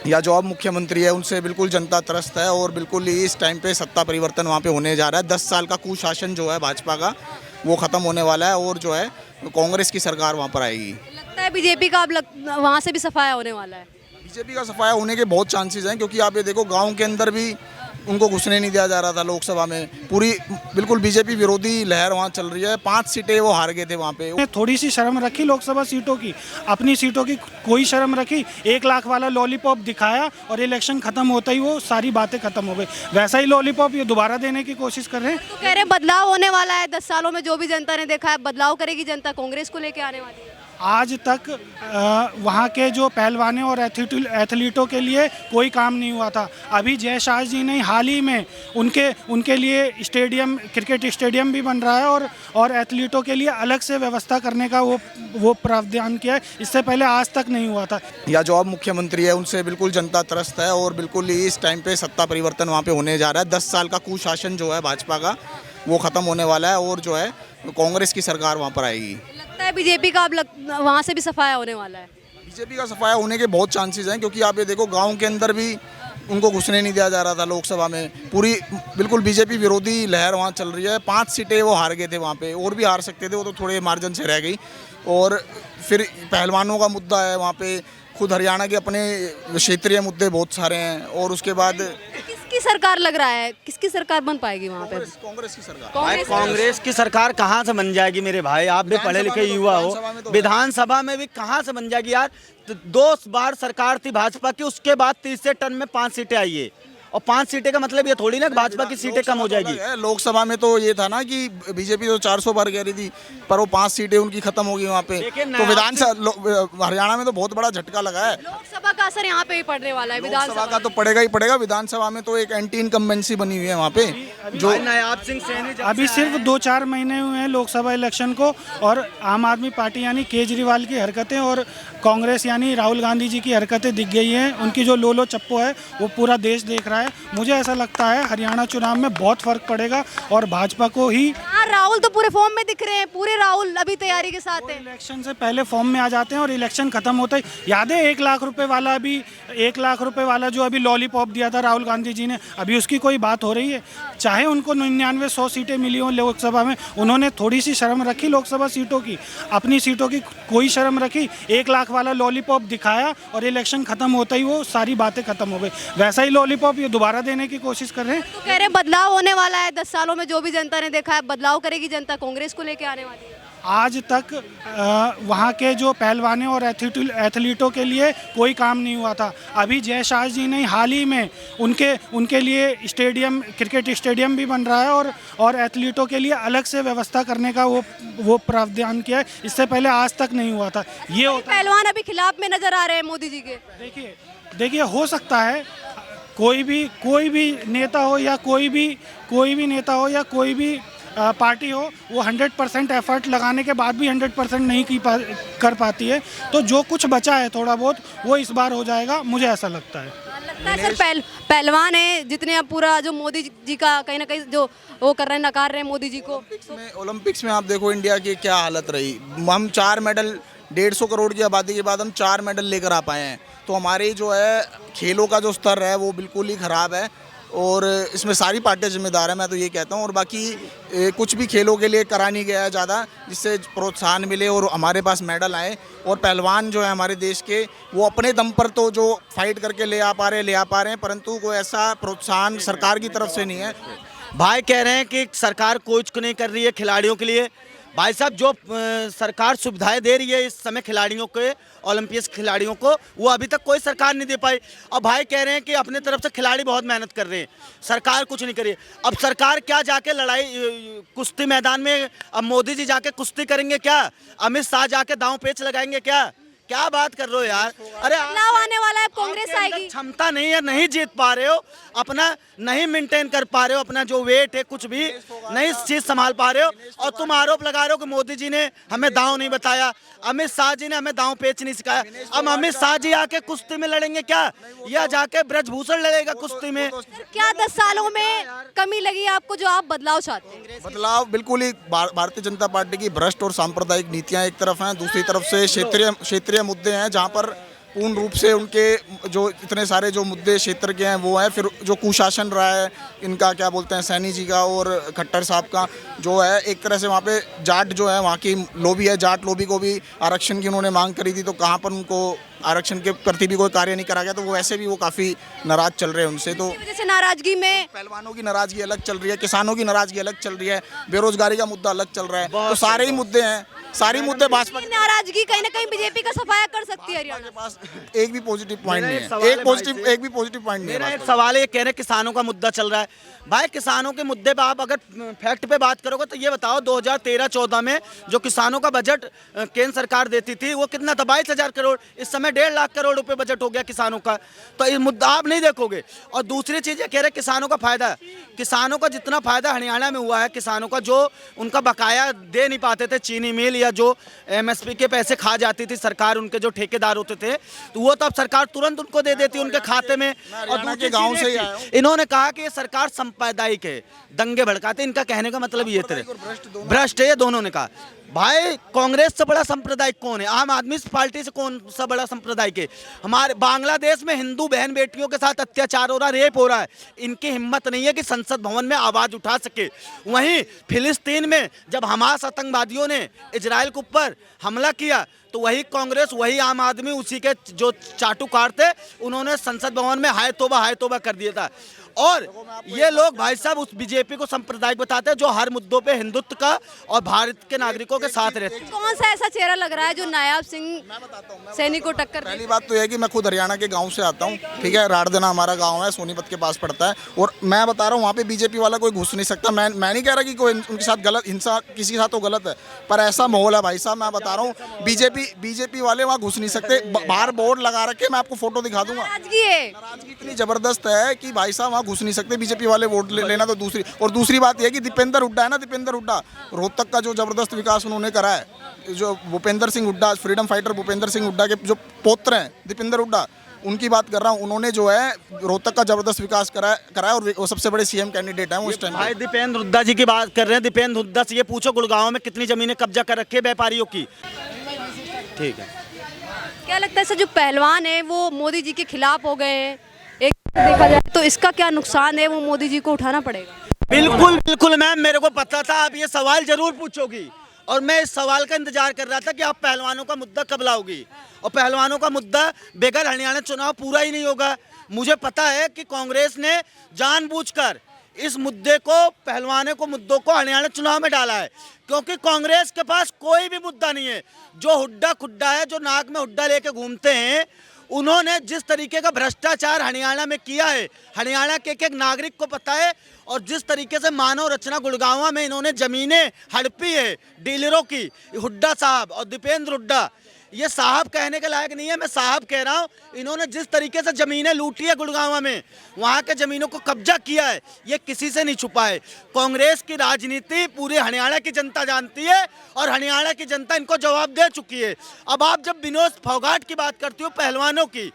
या जो अब मुख्यमंत्री है उनसे बिल्कुल जनता त्रस्त है और बिल्कुल ही इस टाइम पे सत्ता परिवर्तन वहाँ पे होने जा रहा है। 10 साल का कुशासन जो है भाजपा का वो ख़त्म होने वाला है और जो है कांग्रेस की सरकार वहाँ पर आएगी। लगता है बीजेपी का अब वहाँ से भी सफाया होने वाला है। बीजेपी का सफाया होने के बहुत चांसेस हैं, क्योंकि आप ये देखो गांव के अंदर भी उनको घुसने नहीं दिया जा रहा था लोकसभा में। पूरी बिल्कुल बीजेपी विरोधी लहर वहाँ चल रही है। 5 सीटें वो हार गए थे वहाँ पे। थोड़ी सी शर्म रखी लोकसभा सीटों की, अपनी सीटों की कोई शर्म रखी। 1 लाख वाला लॉलीपॉप दिखाया और इलेक्शन खत्म होता ही वो सारी बातें खत्म हो गई। वैसा ही लॉलीपॉप ये दोबारा देने की कोशिश कर रहे हैं। तो कह रहे हैं बदलाव होने वाला है। 10 सालों में जो भी जनता ने देखा है बदलाव करेगी जनता, कांग्रेस को लेके आने वाली है। आज तक वहाँ के जो पहलवानों और एथलीटों के लिए कोई काम नहीं हुआ था। अभी जयशाह जी ने हाल ही में उनके लिए स्टेडियम, क्रिकेट स्टेडियम भी बन रहा है और एथलीटों के लिए अलग से व्यवस्था करने का वो प्रावधान किया है। इससे पहले आज तक नहीं हुआ था। या जो अब मुख्यमंत्री है उनसे बिल्कुल जनता त्रस्त है और बिल्कुल ही इस टाइम पे सत्ता परिवर्तन वहाँ पे होने जा रहा है। 10 साल का कुशासन जो है भाजपा का वो ख़त्म होने वाला है और जो है कांग्रेस की सरकार वहाँ पर आएगी। लगता है बीजेपी का अब वहाँ से भी सफाया होने वाला है। बीजेपी का सफाया होने के बहुत चांसेस हैं, क्योंकि आप ये देखो गांव के अंदर भी उनको घुसने नहीं दिया जा रहा था लोकसभा में। पूरी बिल्कुल बीजेपी विरोधी लहर वहाँ चल रही है। 5 सीटें वो हार गए थे वहाँ पे, और भी हार सकते थे, वो तो थोड़े मार्जिन से रह गई। और फिर पहलवानों का मुद्दा है वहाँ पे। खुद हरियाणा के अपने क्षेत्रीय मुद्दे बहुत सारे हैं। और उसके बाद किसकी सरकार लग रहा है, किसकी सरकार बन पाएगी वहाँ पे? कांग्रेस की सरकार। भाई कांग्रेस की सरकार कहाँ से बन जाएगी मेरे भाई? आप भी पढ़े लिखे युवा हो। विधानसभा में भी कहाँ से बन जाएगी यार? 2 बार सरकार थी भाजपा की, उसके बाद तीसरे टर्म में 5 सीटें आई है। और 5 सीटें का मतलब ये थोड़ी ना भाजपा की सीटें कम हो जाएगी। लोकसभा में तो ये था ना कि बीजेपी तो 400 बार कह रही थी, पर वो 5 सीटें उनकी खत्म हो गई वहाँ पे। तो विधानसभा हरियाणा में तो बहुत बड़ा झटका लगा है। लोकसभा का असर यहाँ पे ही पड़ने वाला है। विधानसभा का तो पड़ेगा ही पड़ेगा। विधानसभा में तो एक एंटी इनकम्बेंसी बनी हुई है वहाँ पे। जो नायाब सिंह सैनी अभी सिर्फ 2-4 महीने हुए हैं लोकसभा इलेक्शन को, और आम आदमी पार्टी यानी केजरीवाल की हरकतें और कांग्रेस यानी राहुल गांधी जी की हरकतें दिख गई हैं। उनकी जो लोलो चप्पो है वो पूरा देश देख रहा है। मुझे ऐसा लगता है हरियाणा चुनाव में बहुत फर्क पड़ेगा और भाजपा को ही। राहुल तो पूरे फॉर्म में दिख रहे हैं। पूरे राहुल अभी तैयारी के साथ है। इलेक्शन से पहले फॉर्म में आ जाते हैं और इलेक्शन खत्म होता है। याद है 1 लाख रुपए वाला, अभी 1 लाख रुपए वाला जो अभी लॉलीपॉप दिया था राहुल गांधी जी ने, अभी उसकी कोई बात हो रही है? चाहे उनको 99-100 सीटें मिली हों लोकसभा में, उन्होंने थोड़ी सी शर्म रखी लोकसभा सीटों की, अपनी सीटों की कोई शर्म रखी। 1 लाख वाला लॉलीपॉप दिखाया और इलेक्शन खत्म होता ही वो सारी बातें खत्म हो गई। वैसा ही लॉलीपॉप ये दोबारा देने की कोशिश कर रहे हैं। तो कह रहे हैं बदलाव होने वाला है। 10 सालों में जो भी जनता ने देखा है बदलाव करेगी जनता, कांग्रेस को लेके आने वाली है। आज तक वहाँ के जो पहलवानों और एथलीटों के लिए कोई काम नहीं हुआ था। अभी जयशाह जी ने हाल ही में उनके लिए स्टेडियम, क्रिकेट स्टेडियम भी बन रहा है और एथलीटों के लिए अलग से व्यवस्था करने का वो प्रावधान किया है। इससे पहले आज तक नहीं हुआ था। ये पहलवान अभी खिलाफ में नजर आ रहे हैं मोदी जी के। देखिए हो सकता है कोई भी नेता हो या कोई भी नेता हो या कोई भी पार्टी हो, वो 100% एफर्ट लगाने के बाद भी 100% नहीं कर पाती है। तो जो कुछ बचा है थोड़ा बहुत, वो इस बार हो जाएगा, मुझे ऐसा लगता है। लगता है सर पहलवान है जितने अब पूरा जो मोदी जी का कहीं ना कहीं जो वो कर रहे हैं, नकार रहे हैं मोदी जी को। ओलंपिक्स में आप देखो इंडिया की क्या हालत रही। हम 4 मेडल, 150 करोड़ की आबादी के बाद हम 4 मेडल लेकर आ पाए हैं। तो हमारी जो है खेलों का जो स्तर है वो बिल्कुल ही ख़राब है और इसमें सारी पार्टियां जिम्मेदार है, मैं तो ये कहता हूँ। और बाकी कुछ भी खेलों के लिए करा नहीं गया है ज़्यादा, जिससे प्रोत्साहन मिले और हमारे पास मेडल आए। और पहलवान जो है हमारे देश के, वो अपने दम पर तो जो फाइट करके ले आ पा रहे हैं, परंतु कोई ऐसा प्रोत्साहन सरकार की तरफ से नहीं है। भाई कह रहे हैं कि सरकार कुछ नहीं कर रही है खिलाड़ियों के लिए। भाई साहब जो सरकार सुविधाएं दे रही है इस समय खिलाड़ियों के, ओलंपिक्स खिलाड़ियों को, वो अभी तक कोई सरकार नहीं दे पाई। अब भाई कह रहे हैं कि अपने तरफ से खिलाड़ी बहुत मेहनत कर रहे हैं, सरकार कुछ नहीं कर रही है। अब सरकार क्या जाके लड़ाई कुश्ती मैदान में, अब मोदी जी जाके कुश्ती करेंगे क्या? अमित शाह जाके दांव पेच लगाएंगे क्या बात कर रहे हो यार? अरे बदलाव आने वाला है, कांग्रेस आएगी। क्षमता नहीं है, नहीं जीत पा रहे हो, अपना नहीं मेंटेन कर पा रहे हो, अपना जो वेट है कुछ भी नहीं चीज संभाल पा रहे हो। और तुम आरोप लगा रहे हो कि मोदी जी ने हमें दांव नहीं बताया, अमित शाह जी ने हमें दांव पेच नहीं सिखाया। अब अमित शाह जी आके कुश्ती में लड़ेंगे क्या, या जाके ब्रजभूषण लड़ेगा कुश्ती में? क्या 10 सालों में कमी लगी आपको जो आप बदलाव चाहते हैं? बदलाव बिल्कुल ही भारतीय जनता पार्टी की भ्रष्ट और सांप्रदायिक नीतियां एक तरफ हैं, दूसरी तरफ से क्षेत्रीय मुद्दे हैं जहां पर पूर्ण रूप से उनके जो इतने सारे जो मुद्दे क्षेत्र के हैं वो हैं। फिर जो कुशासन रहा है इनका, क्या बोलते हैं, सैनी जी का और खट्टर साहब का, जो है एक तरह से वहाँ पे जाट जो है वहाँ की लॉबी है, जाट लॉबी को भी आरक्षण की उन्होंने मांग करी थी, तो कहाँ पर उनको आरक्षण के प्रति भी कोई कार्य नहीं करा गया, तो वो वैसे भी वो काफ़ी नाराज चल रहे हैं उनसे। तो इसी वजह से नाराजगी में पहलवानों की नाराजगी अलग चल रही है, किसानों की नाराजगी अलग चल रही है, बेरोजगारी का मुद्दा अलग चल रहा है, तो सारे ही मुद्दे हैं, सारी मुद्दे भाजपा ये नाराजगी कहीं ना कहीं बीजेपी का सफाया कर सकती है हरियाणा के पास एक भी पॉजिटिव पॉइंट नहीं मेरा एक सवाल है, है एक भी पॉजिटिव पॉइंट नहीं मेरा है। एक सवाल है, ये कह रहे हैं किसानों का मुद्दा चल रहा है। भाई किसानों के मुद्दे पे आप अगर फैक्ट पे बात करोगे तो ये बताओ 2013-14 में जो किसानों का बजट केंद्र सरकार देती थी वो कितना था? 22,000 करोड़। इस समय 1.5 लाख करोड़ रुपए बजट हो गया किसानों का, तो ये मुद्दा आप नहीं देखोगे। और दूसरी चीज ये कह रहे किसानों का फायदा, किसानों का जितना फायदा हरियाणा में हुआ है, किसानों का जो उनका बकाया दे नहीं पाते थे चीनी मिल या जो MSP के पैसे खा जाती थी सरकार, उनके जो ठेकेदार होते थे, तो वो तो अब सरकार तुरंत उनको दे देती उनके खाते में। और दूसरे गांव से ही आया हूं। इन्होंने कहा कि ये सरकार सांप्रदायिक है, दंगे भड़काते। इनका कहने का मतलब ये थे भ्रष्ट है, ये दोनों ने कहा। भाई कांग्रेस से बड़ा सांप्रदायिक कौन है? आम आदमी पार्टी से कौन सा बड़ा सांप्रदायिक है? हमारे बांग्लादेश में हिंदू बहन बेटियों के साथ अत्याचार हो रहा, रेप हो रहा है, इनकी हिम्मत नहीं है कि संसद भवन में आवाज उठा सके। वहीं फिलिस्तीन में जब हमास आतंकवादियों ने इजराइल के ऊपर हमला किया तो वही कांग्रेस, वही आम आदमी, उसी के जो चाटुकार थे, उन्होंने संसद भवन में हाय तौबा कर दिया था। और ये लोग भाई साहब उस बीजेपी को सांप्रदायिक बताते हैं जो हर मुद्दों पे हिंदुत्व का और भारत के नागरिकों के साथ रहते हैं। कौन सा ऐसा चेहरा लग रहा है जो नायाब सिंह सैनी को टक्कर दे? पहली बात तो यह है कि मैं खुद हरियाणा के गांव से आता हूं, ठीक है, राड़देना हमारा गांव है, सोनीपत के पास पड़ता है, और मैं बता रहा हूं वहां पे बीजेपी वाला कोई घुस नहीं सकता। मैं नहीं कह रहा कि कोई उनके साथ गलत हिंसा किसी के साथ तो गलत है, पर ऐसा माहौल है भाई साहब, मैं बता रहा हूँ बीजेपी वाले वहाँ घुस नहीं सकते। बाहर बोर्ड लगा रखे, मैं आपको फोटो दिखा दूंगा। नाराजगी इतनी जबरदस्त है कि भाई साहब वहाँ घुस नहीं सकते बीजेपी वाले वोट लेना। तो दूसरी बात यह है कि दीपेंद्र हुड्डा है ना, दीपेंद्र हुड्डा, रोहतक का जो जबरदस्त विकास उन्होंने करा है, जो भूपेंद्र सिंह हुड्डा, फ्रीडम फाइटर भूपेंद्र सिंह हुड्डा के जो पौत्र हैं दीपेंद्र हुड्डा, उनकी बात कर रहा हूँ। उन्होंने जो है रोहतक का जबरदस्त विकास करा है और वो सबसे बड़े सीएम कैंडिडेट हैं वो इस टाइम। भाई दीपेंद्र हुड्डा जी की बात कर रहे हैं, दीपेंद्र हुड्डा से ये पूछो गुड़गांव में कितनी जमीनें कब्जा कर रखी है व्यापारियों की। ठीक है, क्या लगता है सर जो पहलवान है वो मोदी जी के खिलाफ हो गए हैं, एक देखा जाए तो इसका क्या नुकसान है वो मोदी जी को उठाना पड़ेगा? बिल्कुल मैम, मेरे को पता था आप ये सवाल जरूर पूछोगी और मैं इस सवाल का इंतजार कर रहा था कि आप पहलवानों का मुद्दा कब लाओगी। और पहलवानों का मुद्दा बगैर हरियाणा चुनाव पूरा ही नहीं होगा। मुझे पता है कि कांग्रेस ने जानबूझकर इस मुद्दे को, पहलवानों को मुद्दों को हरियाणा चुनाव में डाला है, क्योंकि कांग्रेस के पास कोई भी मुद्दा नहीं है। जो हुड्डा खुड्डा है, जो नाक में हुड्डा लेके घूमते हैं, उन्होंने जिस तरीके का भ्रष्टाचार हरियाणा में किया है, हरियाणा के एक नागरिक को पता है। और जिस तरीके से मानव रचना गुड़गांव में इन्होंने जमीनें हड़पी है डीलरों की, हुड्डा साहब और दीपेंद्र हुड्डा, ये साहब कहने के लायक नहीं है, मैं साहब कह रहा हूँ। इन्होंने जिस तरीके से जमीनें लूटी है गुड़गांव में, वहाँ के जमीनों को कब्जा किया है, ये किसी से नहीं छुपा है। कांग्रेस की राजनीति पूरी हरियाणा की जनता जानती है और हरियाणा की जनता इनको जवाब दे चुकी है। अब आप जब विनोद फोगाट की बात करती हो, पहलवानों की,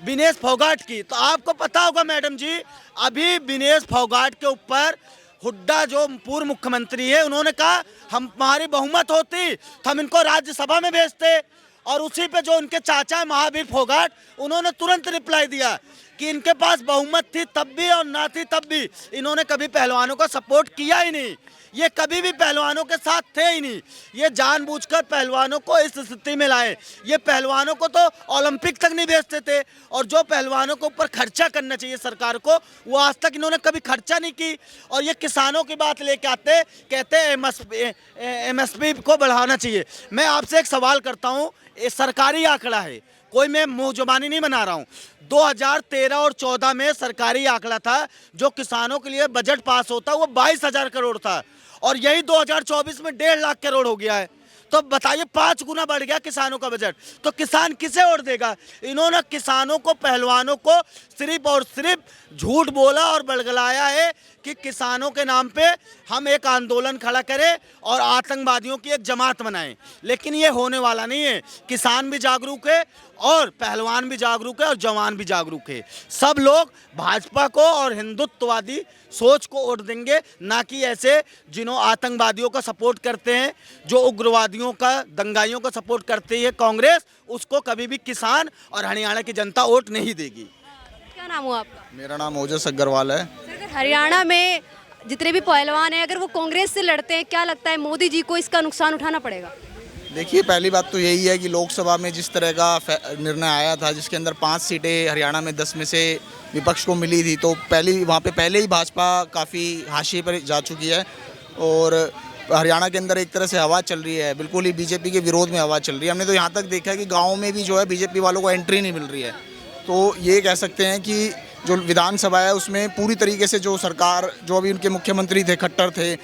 विनेश फोगाट की, तो आपको पता होगा मैडम जी, अभी विनेश फोगाट के ऊपर हुड्डा जो पूर्व मुख्यमंत्री है, उन्होंने कहा हमारी बहुमत होती तो हम इनको राज्यसभा में भेजते। और उसी पे जो उनके चाचा है महावीर फोगाट, उन्होंने तुरंत रिप्लाई दिया कि इनके पास बहुमत थी तब भी और ना थी तब भी इन्होंने कभी पहलवानों का सपोर्ट किया ही नहीं। ये कभी भी पहलवानों के साथ थे ही नहीं। ये जानबूझकर पहलवानों को इस स्थिति में लाए। ये पहलवानों को तो ओलंपिक तक नहीं भेजते थे, और जो पहलवानों के ऊपर खर्चा करना चाहिए सरकार को, वो आज तक इन्होंने कभी खर्चा नहीं की। और ये किसानों की बात लेके आते, कहते MSP को बढ़ाना चाहिए। मैं आपसे एक सवाल करता हूँ, ये सरकारी आंकड़ा है, कोई मैं मुँह जुबानी नहीं बना रहा हूँ। 2013 और 14 में सरकारी आंकड़ा था, जो किसानों के लिए बजट पास होता वो 22,000 करोड़ था, और यही 2024 में 1.5 लाख करोड़ हो गया है। तो बताइए 5 गुना बढ़ गया किसानों का बजट, तो किसान किसे वोट देगा? इन्होंने किसानों को, पहलवानों को सिर्फ और सिर्फ झूठ बोला और बड़गलाया है कि किसानों के नाम पे हम एक आंदोलन खड़ा करें और आतंकवादियों की एक जमात बनाएं, लेकिन ये होने वाला नहीं है। किसान भी जागरूक है और पहलवान भी जागरूक है और जवान भी जागरूक है। सब लोग भाजपा को और हिंदुत्ववादी सोच को वोट देंगे, ना कि ऐसे जिन्हों आतंकवादियों का सपोर्ट करते हैं, जो उग्रवादियों का, दंगाइयों का सपोर्ट करती है कांग्रेस, उसको कभी भी किसान और हरियाणा की जनता वोट नहीं देगी। क्या नाम हुआ आपका? मेरा नाम ओजस अग्रवाल है। सर, अगर हरियाणा में जितने भी पहलवान हैं अगर वो कांग्रेस से लड़ते हैं, क्या लगता है मोदी जी को इसका नुकसान उठाना पड़ेगा? देखिए, पहली बात तो यही है कि लोकसभा में जिस तरह का निर्णय आया था, जिसके अंदर 5 सीटें हरियाणा में 10 में से विपक्ष को मिली थी, तो वहाँ पे पहले ही भाजपा काफ़ी हाशिए पर जा चुकी है और हरियाणा के अंदर एक तरह से हवा चल रही है, बिल्कुल ही बीजेपी के विरोध में हवा चल रही है। हमने तो यहाँ तक देखा है कि गाँव में भी जो है बीजेपी वालों को एंट्री नहीं मिल रही है। तो ये कह सकते हैं कि जो विधानसभा है उसमें पूरी तरीके से जो सरकार, जो अभी उनके मुख्यमंत्री थे खट्टर थे,